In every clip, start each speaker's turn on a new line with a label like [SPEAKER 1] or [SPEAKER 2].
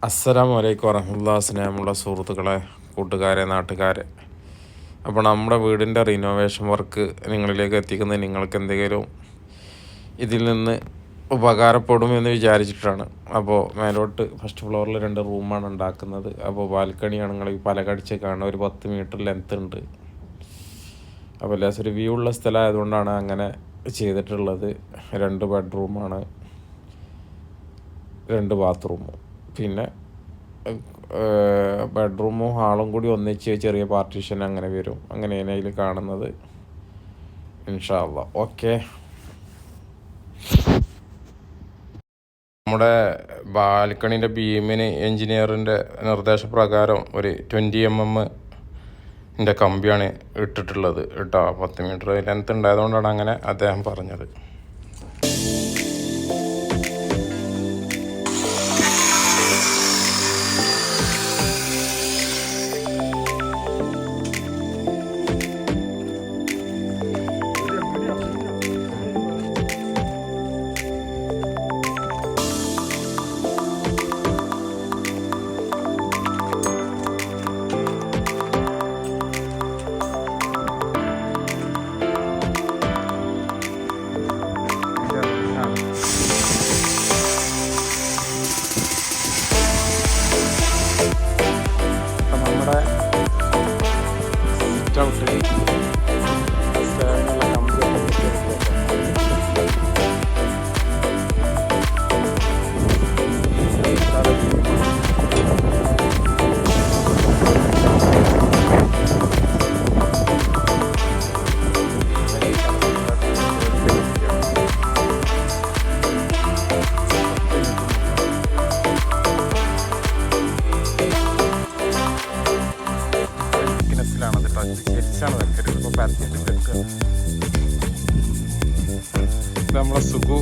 [SPEAKER 1] അസ്സലാമു അലൈക്കും വറഹ്മത്തുള്ളാഹി. സ്നേഹമുള്ള സുഹൃത്തുക്കളെ, കൂട്ടുകാരെ, നാട്ടുകാരെ, അപ്പോൾ നമ്മുടെ വീടിൻ്റെ റിനോവേഷൻ വർക്ക് നിങ്ങളിലേക്ക് എത്തിക്കുന്നത് നിങ്ങൾക്ക് എന്തെങ്കിലും ഇതിൽ നിന്ന് ഉപകാരപ്പെടുമെന്ന് വിചാരിച്ചിട്ടാണ്. അപ്പോൾ മേലോട്ട് ഫസ്റ്റ് ഫ്ലോറിൽ 2 റൂമാണ് ഉണ്ടാക്കുന്നത്. അപ്പോൾ ബാൽക്കണിയാണ് നിങ്ങൾ ഈ പലകടിച്ച് കാണുന്ന ഒരു 10 മീറ്റർ ലെങ്ത് ഉണ്ട്. അപ്പോൾ ലേശം ഒരു വ്യൂ ഉള്ള സ്ഥലമായതുകൊണ്ടാണ് അങ്ങനെ ചെയ്തിട്ടുള്ളത്. 2 ബെഡ്റൂമാണ്, 2 ബാത്റൂമും, പിന്നെ ബെഡ്റൂമും ഹാളും കൂടി ഒന്നിച്ച് ചെറിയ പാർട്ടീഷൻ അങ്ങനെ വരും. അങ്ങനെയാണ് അതിൽ കാണുന്നത്. ഇൻഷാ അല്ലാ. ഓക്കെ, നമ്മുടെ ബാൽക്കണീൻ്റെ ബീമിന് എൻജിനീയറിൻ്റെ നിർദ്ദേശപ്രകാരം ഒരു 20 mm കമ്പിയാണ് ഇട്ടിട്ടുള്ളത് കേട്ടോ. 10 മീറ്റർ ലെങ്ത് ഉണ്ടായതുകൊണ്ടാണ് അങ്ങനെ അദ്ദേഹം പറഞ്ഞത്. നമ്മളെ സുഖു,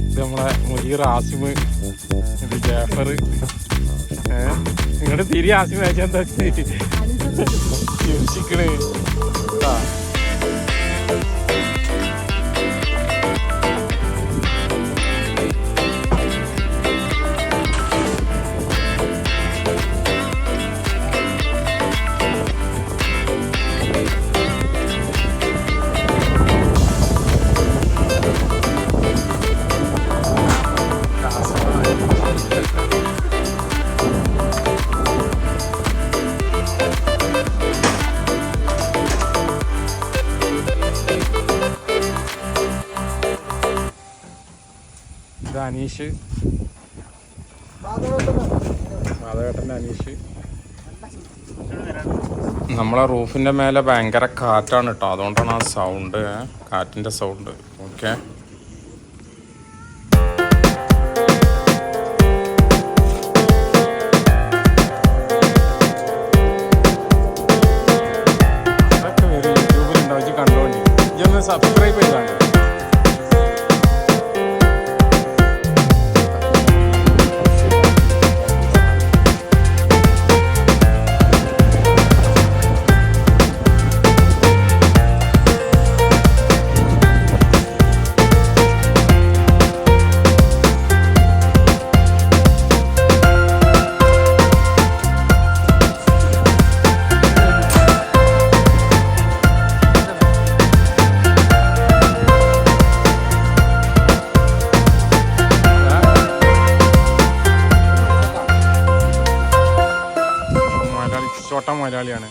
[SPEAKER 1] ഇത് നമ്മളെ മുജീർ, ആസിമ്, ഇത് ജാഫർ. നിങ്ങളുടെ തിരി ആസിമ് അയച്ചാ ചിരിക്കണ്. ഇത് അനീഷ്, മാധവേട്ടൻ്റെ അനീഷ്. നമ്മളെ റൂഫിൻ്റെ മേലെ ഭയങ്കര കാറ്റാണ് കേട്ടോ, അതുകൊണ്ടാണ് ആ സൗണ്ട്, കാറ്റിൻ്റെ സൗണ്ട്. ഓക്കെ, അതൊക്കെ വരും യൂട്യൂബിലുണ്ടാവും, ഇജ്ജ് കണ്ടോണ്ടി. ഇതൊന്ന് സബ്സ്ക്രൈബ് ചെയ്താണ്. ചോട്ട മലയാളിയാണ്.